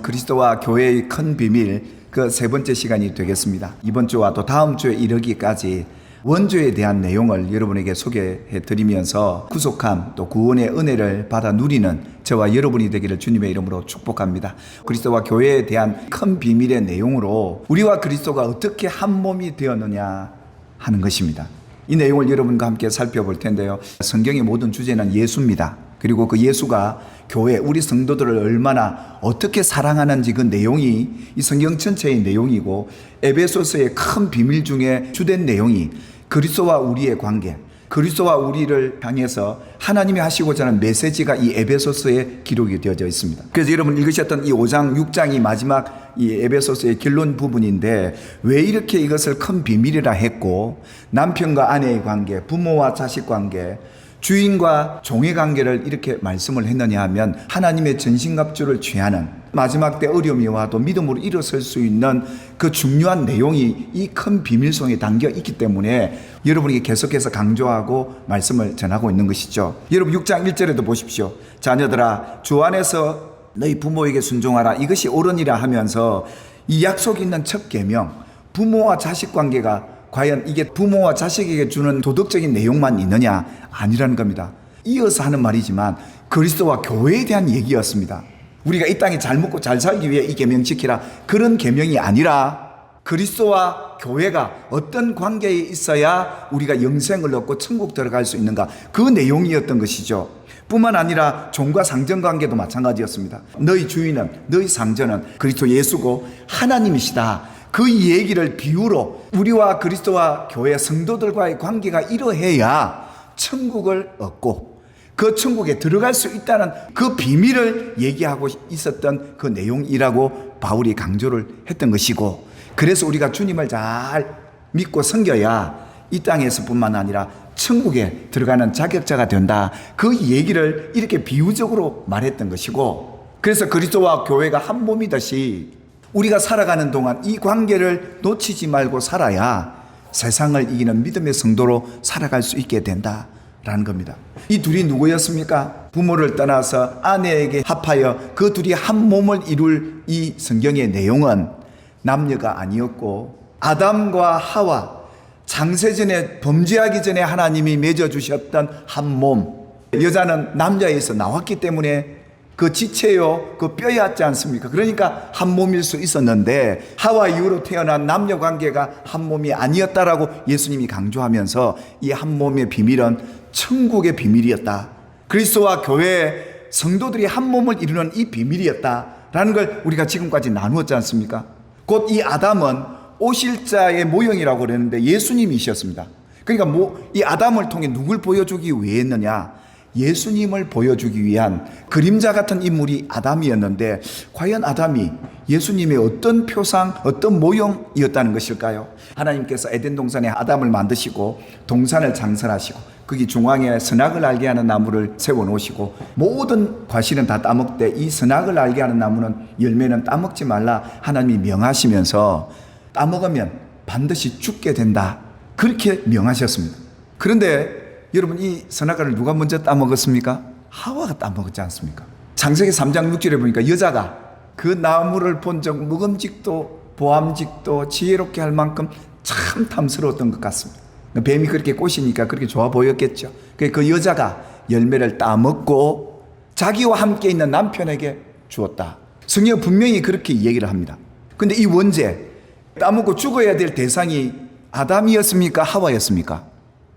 그리스도와 교회의 큰 비밀, 그 세 번째 시간이 되겠습니다. 이번 주와 또 다음 주에 이르기까지 원죄에 대한 내용을 여러분에게 소개해 드리면서 구속함 또 구원의 은혜를 받아 누리는 저와 여러분이 되기를 주님의 이름으로 축복합니다. 그리스도와 교회에 대한 큰 비밀의 내용으로 우리와 그리스도가 어떻게 한 몸이 되었느냐 하는 것입니다. 이 내용을 여러분과 함께 살펴볼 텐데요. 성경의 모든 주제는 예수입니다. 그리고 그 예수가 교회, 우리 성도들을 얼마나 어떻게 사랑하는지 그 내용이 이 성경 전체의 내용이고, 에베소서의 큰 비밀 중에 주된 내용이 그리스도와 우리의 관계, 그리스도와 우리를 향해서 하나님이 하시고자 하는 메시지가 이 에베소서에 기록이 되어져 있습니다. 그래서 여러분 읽으셨던 이 5장, 6장이 마지막 이 에베소서의 결론 부분인데, 왜 이렇게 이것을 큰 비밀이라 했고, 남편과 아내의 관계, 부모와 자식 관계, 주인과 종의 관계를 이렇게 말씀을 했느냐 하면, 하나님의 전신갑주를 취하는, 마지막 때 어려움이 와도 믿음으로 일어설 수 있는 그 중요한 내용이 이 큰 비밀 속에 담겨 있기 때문에 여러분에게 계속해서 강조하고 말씀을 전하고 있는 것이죠. 여러분 6장 1절에도 보십시오. 자녀들아, 주 안에서 너희 부모에게 순종하라, 이것이 옳으니라 하면서 이 약속이 있는 첫 계명, 부모와 자식 관계가 과연 이게 부모와 자식에게 주는 도덕적인 내용만 있느냐? 아니라는 겁니다. 이어서 하는 말이지만 그리스도와 교회에 대한 얘기였습니다. 우리가 이 땅에 잘 먹고 잘 살기 위해 이 계명 지키라, 그런 계명이 아니라 그리스도와 교회가 어떤 관계에 있어야 우리가 영생을 얻고 천국 들어갈 수 있는가, 그 내용이었던 것이죠. 뿐만 아니라 종과 상전 관계도 마찬가지였습니다. 너희 주인은, 너희 상전은 그리스도 예수고 하나님이시다. 그 얘기를 비유로 우리와 그리스도와 교회 성도들과의 관계가 이러해야 천국을 얻고 그 천국에 들어갈 수 있다는 그 비밀을 얘기하고 있었던 그 내용이라고 바울이 강조를 했던 것이고, 그래서 우리가 주님을 잘 믿고 섬겨야 이 땅에서뿐만 아니라 천국에 들어가는 자격자가 된다, 그 얘기를 이렇게 비유적으로 말했던 것이고, 그래서 그리스도와 교회가 한 몸이듯이 우리가 살아가는 동안 이 관계를 놓치지 말고 살아야 세상을 이기는 믿음의 성도로 살아갈 수 있게 된다라는 겁니다. 이 둘이 누구였습니까? 부모를 떠나서 아내에게 합하여 그 둘이 한 몸을 이룰 이 성경의 내용은 남녀가 아니었고, 아담과 하와, 창세전에 범죄하기 전에 하나님이 맺어주셨던 한 몸, 여자는 남자에서 나왔기 때문에 그 지체요, 그 뼈였지 않습니까? 그러니까 한 몸일 수 있었는데, 하와 이후로 태어난 남녀 관계가 한 몸이 아니었다라고 예수님이 강조하면서 이 한 몸의 비밀은 천국의 비밀이었다, 그리스도와 교회 성도들이 한 몸을 이루는 이 비밀이었다라는 걸 우리가 지금까지 나누었지 않습니까? 곧 이 아담은 오실자의 모형이라고 그랬는데 예수님이셨습니다. 그러니까 이 아담을 통해 누굴 보여주기 위해 했느냐? 예수님을 보여주기 위한 그림자 같은 인물이 아담이었는데, 과연 아담이 예수님의 어떤 표상, 어떤 모형이었다는 것일까요? 하나님께서 에덴 동산에 아담을 만드시고 동산을 장설하시고 거기 중앙에 선악을 알게 하는 나무를 세워놓으시고 모든 과실은 다 따먹되 이 선악을 알게 하는 나무는, 열매는 따먹지 말라 하나님이 명하시면서 따먹으면 반드시 죽게 된다, 그렇게 명하셨습니다. 그런데 여러분, 이 선악과를 누가 먼저 따먹었습니까? 하와가 따먹었지 않습니까? 창세기 3장 6절에 보니까 여자가 그 나무를 본 적 먹음직도 보암직도 지혜롭게 할 만큼 참 탐스러웠던 것 같습니다. 뱀이 그렇게 꼬시니까 그렇게 좋아 보였겠죠. 그 여자가 열매를 따먹고 자기와 함께 있는 남편에게 주었다. 성경 분명히 그렇게 얘기를 합니다. 근데 이 원죄, 따먹고 죽어야 될 대상이 아담이었습니까? 하와였습니까?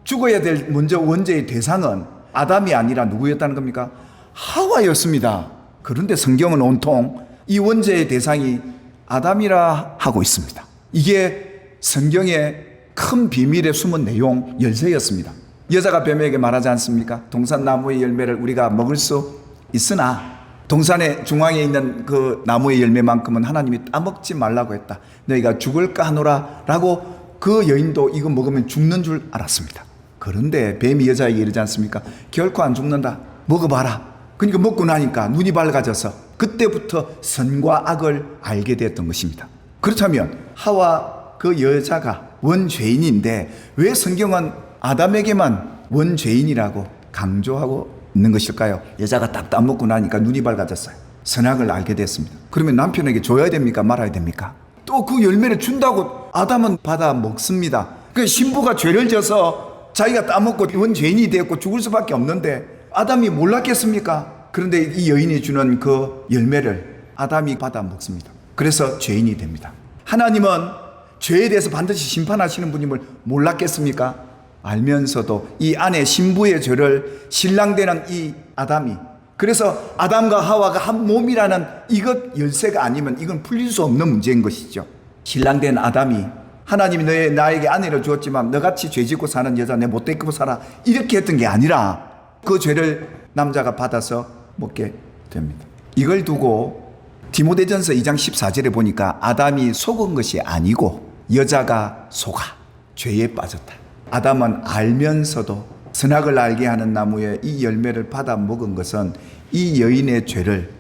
죽어야 될 먼저 원죄의 대상은 아담이 아니라 누구였다는 겁니까? 하와였습니다. 그런데 성경은 온통 이 원죄의 대상이 아담이라 하고 있습니다. 이게 성경의 큰 비밀에 숨은 내용 열쇠였습니다. 여자가 뱀에게 말하지 않습니까? 동산나무의 열매를 우리가 먹을 수 있으나 동산의 중앙에 있는 그 나무의 열매만큼은 하나님이 따먹지 말라고 했다. 너희가 죽을까 하노라 라고, 그 여인도 이거 먹으면 죽는 줄 알았습니다. 그런데 뱀이 여자에게 이러지 않습니까? 결코 안 죽는다, 먹어봐라. 그러니까 먹고 나니까 눈이 밝아져서 그때부터 선과 악을 알게 되었던 것입니다. 그렇다면 하와 그 여자가 원죄인인데 왜 성경은 아담에게만 원죄인이라고 강조하고 있는 것일까요? 여자가 딱 따먹고 나니까 눈이 밝아졌어요. 선악을 알게 됐습니다. 그러면 남편에게 줘야 됩니까? 말아야 됩니까? 또 그 열매를 준다고 아담은 받아 먹습니다. 그 신부가 죄를 져서 자기가 따먹고 원죄인이 되었고 죽을 수밖에 없는데 아담이 몰랐겠습니까? 그런데 이 여인이 주는 그 열매를 아담이 받아 먹습니다. 그래서 죄인이 됩니다. 하나님은 죄에 대해서 반드시 심판하시는 분임을 몰랐겠습니까? 알면서도 이 아내 신부의 죄를 신랑 되는 이 아담이, 그래서 아담과 하와가 한 몸이라는 이것 열쇠가 아니면 이건 풀릴 수 없는 문제인 것이죠. 신랑 된 아담이 하나님이 나에게 아내를 주었지만 너같이 죄짓고 사는 여자 내 못되게 입고 살아 이렇게 했던 게 아니라 그 죄를 남자가 받아서 먹게 됩니다. 이걸 두고 디모데전서 2장 14절에 보니까 아담이 속은 것이 아니고 여자가 속아 죄에 빠졌다. 아담은 알면서도 선악을 알게 하는 나무의 이 열매를 받아 먹은 것은 이 여인의 죄를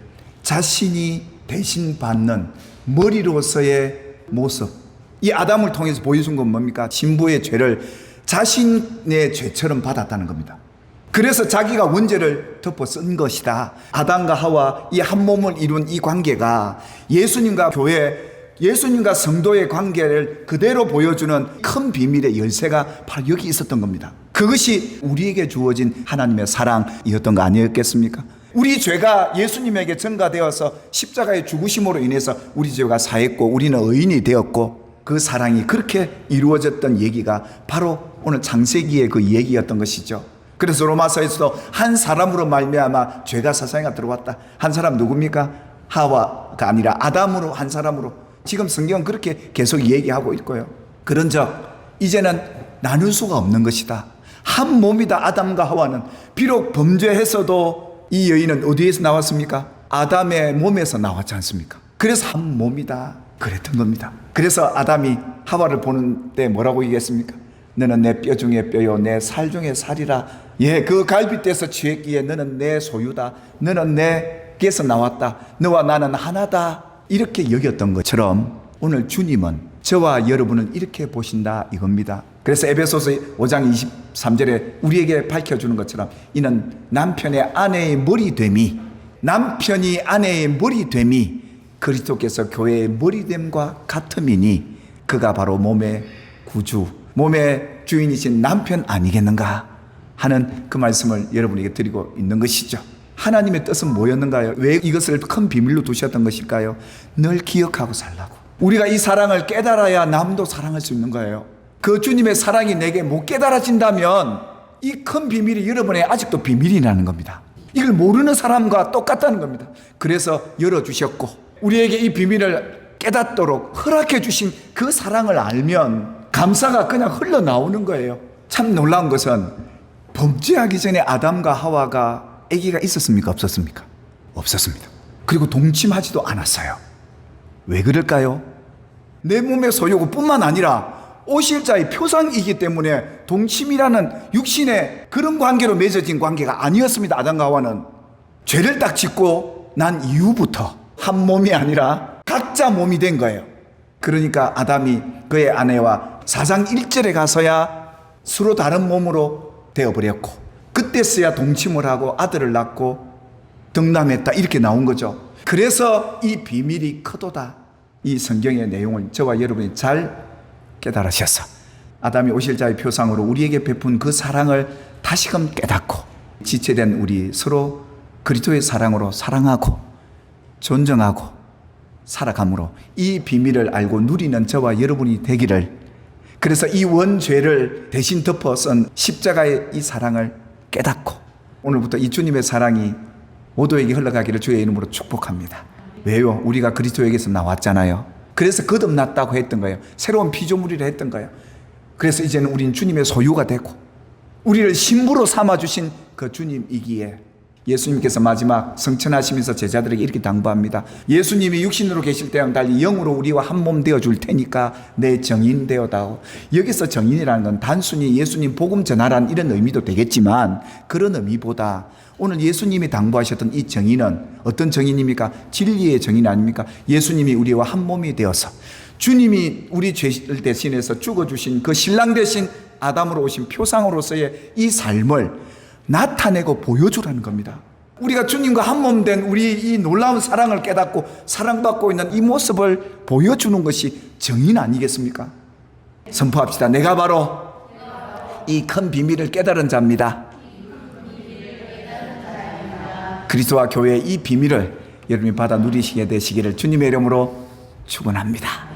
자신이 대신 받는 머리로서의 모습, 이 아담을 통해서 보여준 건 뭡니까? 신부의 죄를 자신의 죄처럼 받았다는 겁니다. 그래서 자기가 원죄를 덮어 쓴 것이다. 아담과 하와 이 한 몸을 이룬 이 관계가 예수님과 교회, 예수님과 성도의 관계를 그대로 보여주는 큰 비밀의 열쇠가 바로 여기 있었던 겁니다. 그것이 우리에게 주어진 하나님의 사랑이었던 거 아니었겠습니까? 우리 죄가 예수님에게 전가되어서 십자가의 죽으심으로 인해서 우리 죄가 사했고 우리는 의인이 되었고 그 사랑이 그렇게 이루어졌던 얘기가 바로 오늘 창세기의 그 얘기였던 것이죠. 그래서 로마서에서도 한 사람으로 말미암아 죄가 세상에 들어왔다. 한 사람 누굽니까? 하와가 아니라 아담으로, 한 사람으로. 지금 성경은 그렇게 계속 얘기하고 있고요. 그런즉 이제는 나눌 수가 없는 것이다. 한 몸이다. 아담과 하와는. 비록 범죄했어도 이 여인은 어디에서 나왔습니까? 아담의 몸에서 나왔지 않습니까? 그래서 한 몸이다 그랬던 겁니다. 그래서 아담이 하와를 보는 때 뭐라고 얘기했습니까? 너는 내 뼈 중에 뼈요 내 살 중에 살이라. 예, 그 갈빗대에서 취했기에 너는 내 소유다. 너는 내게서 나왔다. 너와 나는 하나다. 이렇게 여겼던 것처럼 오늘 주님은 저와 여러분을 이렇게 보신다 이겁니다. 그래서 에베소서 5장 23절에 우리에게 밝혀주는 것처럼 이는 남편의 아내의 머리됨이, 남편이 아내의 머리됨이 그리스도께서 교회의 머리됨과 같음이니 그가 바로 몸의 구주, 몸의 주인이신 남편 아니겠는가 하는 그 말씀을 여러분에게 드리고 있는 것이죠. 하나님의 뜻은 뭐였는가요? 왜 이것을 큰 비밀로 두셨던 것일까요? 늘 기억하고 살라고. 우리가 이 사랑을 깨달아야 남도 사랑할 수 있는 거예요. 그 주님의 사랑이 내게 못 깨달아진다면 이 큰 비밀이 여러분의 아직도 비밀이라는 겁니다. 이걸 모르는 사람과 똑같다는 겁니다. 그래서 열어주셨고 우리에게 이 비밀을 깨닫도록 허락해 주신 그 사랑을 알면 감사가 그냥 흘러나오는 거예요. 참 놀라운 것은 범죄하기 전에 아담과 하와가 아기가 있었습니까? 없었습니까? 없었습니다. 그리고 동침하지도 않았어요. 왜 그럴까요? 내 몸의 소유고 뿐만 아니라 오실 자의 표상이기 때문에 동침이라는 육신의 그런 관계로 맺어진 관계가 아니었습니다. 아담과 하와는 죄를 딱 짓고 난 이후부터 한 몸이 아니라 각자 몸이 된 거예요. 그러니까 아담이 그의 아내와 4장 1절에 가서야 서로 다른 몸으로 되어버렸고 그때서야 동침을 하고 아들을 낳고 덕남했다 이렇게 나온 거죠. 그래서 이 비밀이 크도다. 이 성경의 내용을 저와 여러분이 잘 깨달으셔서 아담이 오실 자의 표상으로 우리에게 베푼 그 사랑을 다시금 깨닫고 지체된 우리 서로 그리스도의 사랑으로 사랑하고 존정하고 살아감으로 이 비밀을 알고 누리는 저와 여러분이 되기를, 그래서 이 원죄를 대신 덮어 쓴 십자가의 이 사랑을 깨닫고 오늘부터 이 주님의 사랑이 모두에게 흘러가기를 주의 이름으로 축복합니다. 왜요? 우리가 그리스도에게서 나왔잖아요. 그래서 거듭났다고 했던 거예요. 새로운 피조물이라 했던 거예요. 그래서 이제는 우린 주님의 소유가 되고 우리를 신부로 삼아주신 그 주님이기에 예수님께서 마지막 성천하시면서 제자들에게 이렇게 당부합니다. 예수님이 육신으로 계실 때와는 달리 영으로 우리와 한 몸 되어줄 테니까 내 정인 되어다오. 여기서 정인이라는 건 단순히 예수님 복음 전하라는 이런 의미도 되겠지만 그런 의미보다 오늘 예수님이 당부하셨던 이 정인은 어떤 정인입니까? 진리의 정인 아닙니까? 예수님이 우리와 한 몸이 되어서 주님이 우리 죄를 대신해서 죽어주신 그 신랑 대신 아담으로 오신 표상으로서의 이 삶을 나타내고 보여주라는 겁니다. 우리가 주님과 한 몸 된 우리 이 놀라운 사랑을 깨닫고 사랑받고 있는 이 모습을 보여주는 것이 정인 아니겠습니까? 선포합시다. 내가 바로 이 큰 비밀을 깨달은 자입니다. 그리스도와 교회의 이 비밀을 여러분이 받아 누리시게 되시기를 주님의 이름으로 축원합니다.